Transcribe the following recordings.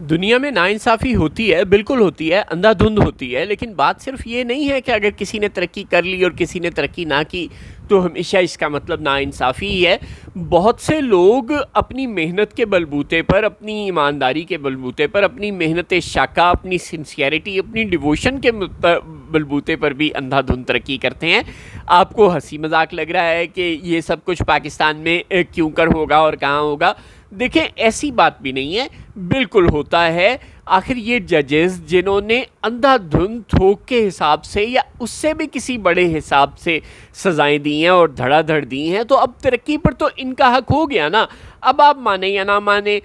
दुनिया में नाइंसाफ़ी होती है, बिल्कुल होती है, अंधाधुंध होती है, लेकिन बात सिर्फ़ ये नहीं है कि अगर किसी ने तरक्की कर ली और किसी ने तरक्की ना की, तो हमेशा इसका मतलब नाइंसाफ़ी ही है। बहुत से लोग अपनी मेहनत के बलबूते पर, अपनी ईमानदारी के बलबूते पर, अपनी मेहनत शाक़ा, अपनी सिंसियरिटी, अपनी डिवोशन के बलबूते पर भी अंधाधुंध तरक्की करते हैं। आपको हँसी मज़ाक लग रहा है कि ये सब कुछ पाकिस्तान में क्यों कर होगा और कहाँ होगा? देखें, ऐसी बात भी नहीं है, बिल्कुल होता है। आखिर ये जजेस जिन्होंने अंधाधुंध थोक के हिसाब से या उससे भी किसी बड़े हिसाब से सज़ाएं दी हैं और धड़ाधड़ दी हैं, तो अब तरक्की पर तो इनका हक हो गया ना। अब आप माने या ना माने,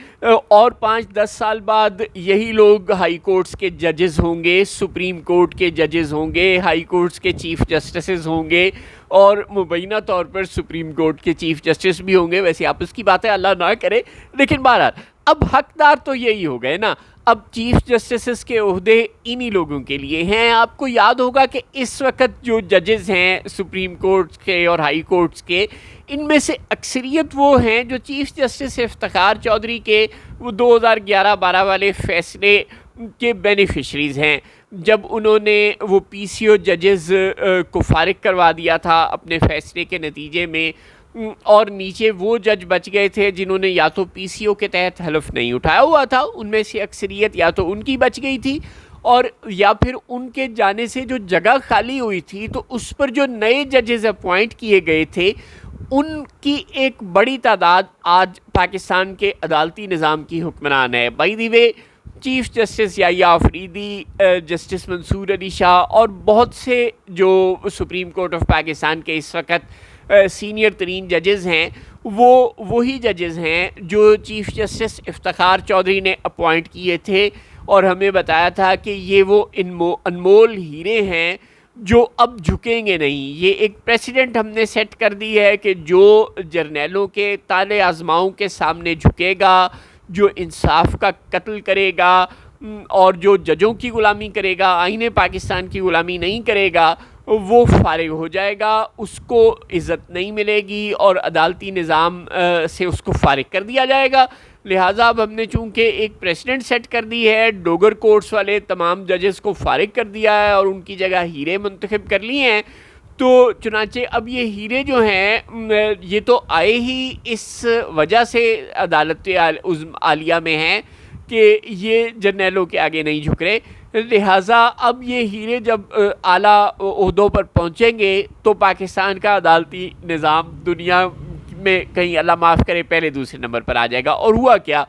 और 5-10 साल बाद यही लोग हाई कोर्ट्स के जजेस होंगे, सुप्रीम कोर्ट के जजेस होंगे, हाई कोर्ट्स के चीफ जस्टिस होंगे और मुबैना तौर पर सुप्रीम कोर्ट के चीफ जस्टिस भी होंगे। वैसे आपस की बातें अल्लाह ना करे, लेकिन बहरहाल अब हकदार तो यही हो गए ना। अब चीफ जस्टिस के ओहदे इन्हीं लोगों के लिए हैं। आपको याद होगा कि इस वक्त जो जजेस हैं सुप्रीम कोर्ट के और हाई कोर्ट्स के, इनमें से अक्सरियत वो हैं जो चीफ जस्टिस इफ्तिखार चौधरी के वो 2011-12 वाले फैसले के बेनिफिशरीज़ हैं, जब उन्होंने वो पीसीओ जजेस को फारिग करवा दिया था अपने फैसले के नतीजे में। और नीचे वो जज बच गए थे जिन्होंने या तो पीसीओ के तहत हलफ नहीं उठाया हुआ था, उनमें से अक्सरियत या तो उनकी बच गई थी और या फिर उनके जाने से जो जगह खाली हुई थी तो उस पर जो नए जजेस अपॉइंट किए गए थे उनकी एक बड़ी तादाद आज पाकिस्तान के अदालती निज़ाम की हुक्मरान है। By the way, chief justice Yahya Afridi, justice Mansoor Ali Shah और बहुत से जो सुप्रीम कोर्ट ऑफ पाकिस्तान के इस वक्त सीनियर तरीन जजेस हैं, वो वही जजेस हैं जो चीफ जस्टिस इफ्तिखार चौधरी ने अपॉइंट किए थे और हमें बताया था कि ये वो अनमोल हीरे हैं जो अब झुकेंगे नहीं। ये एक प्रेसिडेंट हमने सेट कर दी है कि जो जर्नैलों के ताले आजमाओं के सामने झुकेगा, जो इंसाफ का कत्ल करेगा और जो जजों की ग़ुलामी करेगा, आईने पाकिस्तान की ग़ुलामी नहीं करेगा, वो फारिग हो जाएगा, उसको इज़्ज़त नहीं मिलेगी और अदालती निज़ाम से उसको फारिग कर दिया जाएगा। लिहाजा अब हमने चूँकि एक प्रेसिडेंट सेट कर दी है, डोगर कोर्ट्स वाले तमाम जजेस को फारिग कर दिया है और उनकी जगह हीरे मुंतखब कर लिए हैं, तो चुनांचे अब ये हीरे जो हैं ये तो आए ही इस वजह से अदालत आलिया में हैं कि ये जर्नैलों के आगे नहीं झुक रहे। लिहाजा अब ये हीरे जब आला ओहदों पर पहुँचेंगे तो पाकिस्तान का अदालती निज़ाम दुनिया में कहीं अल्लाह माफ़ करे पहले दूसरे नंबर पर आ जाएगा। और हुआ क्या,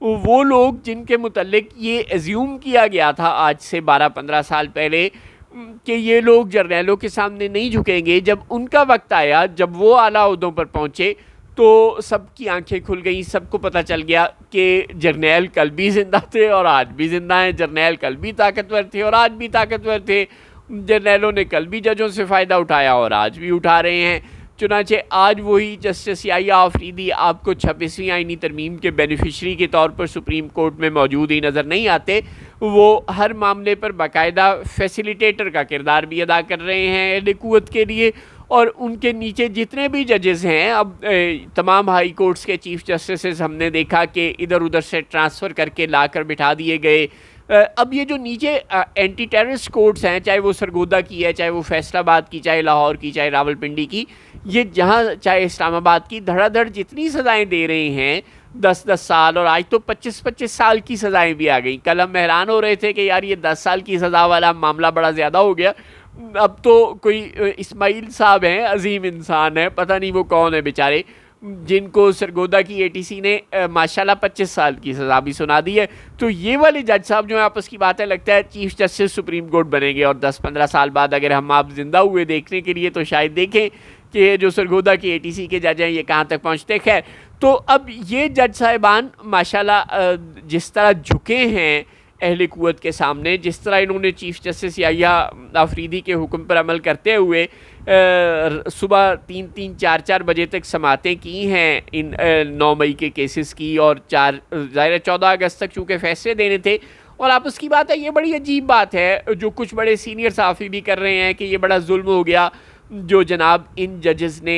वो लोग जिनके मुतल्लिक ये एज्यूम किया गया था आज से 12-15 साल पहले कि ये लोग जर्नैलों के सामने नहीं झुकेंगे, जब उनका वक्त आया, जब वो आला ओहदों पर पहुँचे तो सबकी आंखें खुल गई। सबको पता चल गया कि जर्नैल कल भी ज़िंदा थे और आज भी ज़िंदा हैं, जर्नैल कल भी ताकतवर थे और आज भी ताकतवर थे, जर्नैलों ने कल भी जजों से फ़ायदा उठाया और आज भी उठा रहे हैं। चुनांचे आज वही जस्टिस याहिया अफरीदी आपको 26वीं आईनी तरमीम के बेनिफिशरी के तौर पर सुप्रीम कोर्ट में मौजूद ही नज़र नहीं आते। वो हर मामले पर बाकायदा फैसिलिटेटर का किरदार भी अदा कर रहे हैं अहले कुव्वत के लिए, और उनके नीचे जितने भी जजेस हैं, अब तमाम हाई कोर्ट्स के चीफ जस्टिस हमने देखा कि इधर उधर से ट्रांसफ़र करके लाकर बिठा दिए गए। अब ये जो नीचे एंटी टेररिस्ट कोर्ट्स हैं, चाहे वो सरगोदा की है, चाहे वो फैसलाबाद की, चाहे लाहौर की, चाहे रावलपिंडी की, ये जहाँ चाहे इस्लामाबाद की, धड़ाधड़ जितनी सज़ाएं दे रहे हैं 10-10 साल और आज तो 25-25 साल की सज़ाएं भी आ गई। कल हम हैरान हो रहे थे कि यार ये 10 साल की सज़ा वाला मामला बड़ा ज़्यादा हो गया। अब तो कोई इस्माइल साहब हैं, अजीम इंसान है, पता नहीं वो कौन है बेचारे, जिनको सरगोदा की एटीसी ने माशाल्लाह 25 साल की सज़ा भी सुना दी है। तो ये वाले जज साहब जो है आपस की बातें लगता है चीफ जस्टिस सुप्रीम कोर्ट बनेंगे और 10-15 साल बाद अगर हम आप जिंदा हुए देखने के लिए तो शायद देखें कि जो सरगोदा की एटीसी के जज हैं ये कहाँ तक पहुँचते। खैर, तो अब ये जज साहिबान माशाल्लाह जिस तरह झुके हैं अहले कुव्वत के सामने, जिस तरह इन्होंने चीफ जस्टिस याहिया अफरीदी के हुक्म पर अमल करते हुए सुबह 3-3, 4-4 बजे तक समातें की हैं इन 9 मई के केसेस की, और 14 अगस्त तक चूँकि फैसले देने थे। और आप उसकी बात है, ये बड़ी अजीब बात है जो कुछ बड़े सीनियर सहाफ़ी भी कर रहे हैं कि ये बड़ा जुल्म हो गया जो जनाब इन जजेस ने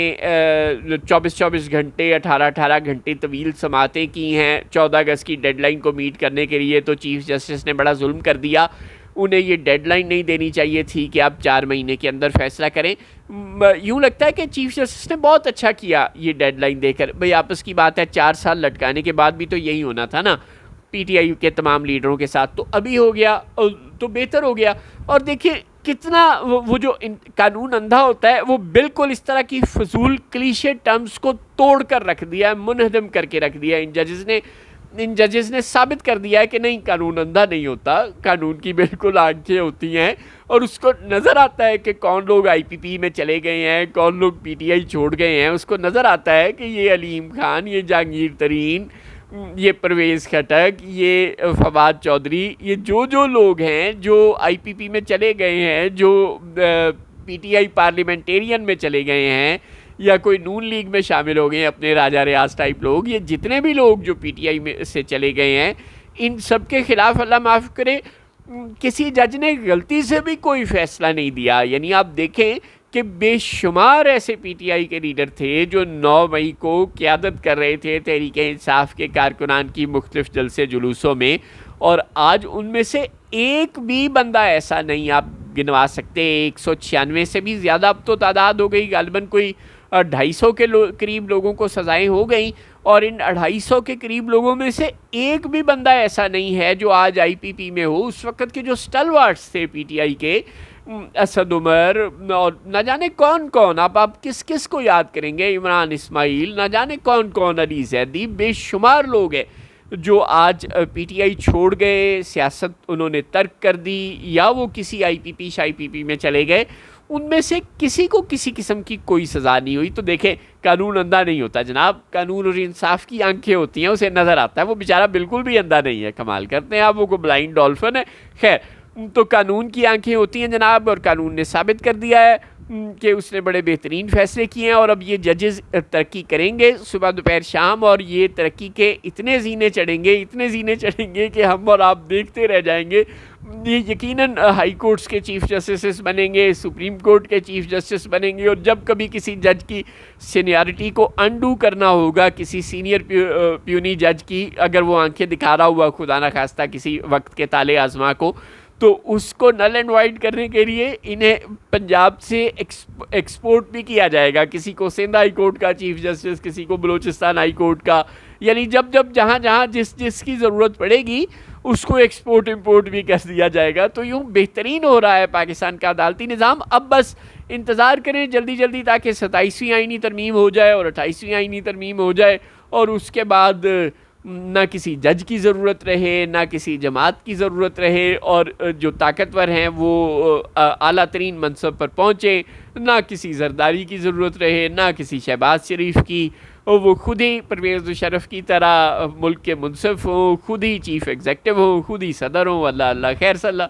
24-24 घंटे 18-18 घंटे तवील समातें की हैं 14 अगस्त की डेडलाइन को मीट करने के लिए, तो चीफ़ जस्टिस ने बड़ा जुल्म कर दिया। उन्हें ये डेडलाइन नहीं देनी चाहिए थी कि आप 4 महीने के अंदर फैसला करें। यूँ लगता है कि चीफ जस्टिस ने बहुत अच्छा किया ये डेडलाइन देकर। भाई आपस की बात है, 4 साल लटकाने के बाद भी तो यही होना था ना पीटीआई के तमाम लीडरों के साथ, तो अभी हो गया तो बेहतर हो गया। और देखिए कितना वो जो कानून अंधा होता है वो बिल्कुल इस तरह की फजूल क्लीशे टर्म्स को तोड़ कर रख दिया है, मुनहदम करके रख दिया है इन जजेस ने साबित कर दिया है कि नहीं, कानून अंधा नहीं होता, कानून की बिल्कुल आंखें होती हैं और उसको नज़र आता है कि कौन लोग आईपीपी में चले गए हैं, कौन लोग पीटीआई छोड़ गए हैं। उसको नज़र आता है कि ये अलीम खान, ये जहांगीर तरीन, ये परवेज़ खटक, ये फवाद चौधरी, ये जो लोग हैं जो आईपीपी में चले गए हैं, जो पीटीआई पार्लियामेंटेरियन में चले गए हैं या कोई नून लीग में शामिल हो गए हैं, अपने राजा रियाज टाइप लोग, ये जितने भी लोग जो पीटीआई में से चले गए हैं, इन सब के खिलाफ अल्लाह माफ़ करे किसी जज ने गलती से भी कोई फ़ैसला नहीं दिया। यानी आप देखें कि बेशुमार ऐसे पीटीआई के लीडर थे जो 9 मई को क़यादत कर रहे थे तहरीक इंसाफ के कारकुनान की मुख्तलिफ जलसे जुलूसों में, और आज उनमें से एक भी बंदा ऐसा नहीं आप गिनवा सकते। 196 से भी ज़्यादा अब तो तादाद हो गई, गालिबन कोई 250 के करीब लोगों को सज़ाएं हो गई, और इन 250 के करीब लोगों में से एक भी बंदा ऐसा नहीं है जो आज आईपीपी में हो। उस वक़्त के जो स्टलवार्ट्स थे पीटीआई के, असद उमर और न जाने कौन कौन, आप किस किस को याद करेंगे, इमरान इस्माइल, न जाने कौन कौन, अली जैदी, बेशुमार लोग हैं जो आज पीटीआई छोड़ गए, सियासत उन्होंने तर्क कर दी या वो किसी आईपीपी शाईपीपी में चले गए। उनमें से किसी को किसी किस्म की कोई सज़ा नहीं हुई। तो देखें, कानून अंधा नहीं होता जनाब, कानून और इंसाफ की आंखें होती हैं, उसे नज़र आता है। वो बेचारा बिल्कुल भी अंधा नहीं है, कमाल करते हैं आप, वो को ब्लाइंड डॉल्फिन है। खैर, तो कानून की आंखें होती हैं जनाब, और कानून ने साबित कर दिया है कि उसने बड़े बेहतरीन फ़ैसले किए हैं। और अब ये जजेस तरक्की करेंगे सुबह दोपहर शाम, और ये तरक्की के इतने ज़ीने चढ़ेंगे कि हम और आप देखते रह जाएंगे। ये यकीनन हाई कोर्ट्स के चीफ़ जस्टिस बनेंगे, सुप्रीम कोर्ट के चीफ़ जस्टिस बनेंगे, और जब कभी किसी जज की सीनियरिटी को अनडू करना होगा, किसी सीनियर प्यूनी जज की, अगर वो आंखें दिखा रहा हुआ खुदा ना खास्ता किसी वक्त के ताले आज़मा को, तो उसको नल एंड वाइड करने के लिए इन्हें पंजाब से एक्सपोर्ट भी किया जाएगा। किसी को सिंध हाई कोर्ट का चीफ जस्टिस, किसी को बलूचिस्तान हाई कोर्ट का, यानी जब जहाँ जिसकी ज़रूरत पड़ेगी उसको एक्सपोर्ट इंपोर्ट भी कर दिया जाएगा। तो यूँ बेहतरीन हो रहा है पाकिस्तान का अदालती निज़ाम। अब बस इंतज़ार करें जल्दी ताकि 27वीं आईनी तरमीम हो जाए और 28वीं आईनी तरमीम हो जाए, और उसके बाद ना किसी जज की ज़रूरत रहे, ना किसी जमात की ज़रूरत रहे, और जो ताकतवर हैं वो आला तरीन मनसब पर पहुँचे, ना किसी जरदारी की ज़रूरत रहे, ना किसी शहबाज शरीफ की, और वो खुद ही परवेज़ मुशर्रफ की तरह मुल्क के मुनसिफ हों, खुद ही चीफ़ एग्जेक्टिव हों, खुद ही सदर हों। अल्लाह अल्लाह खैर सल्ला।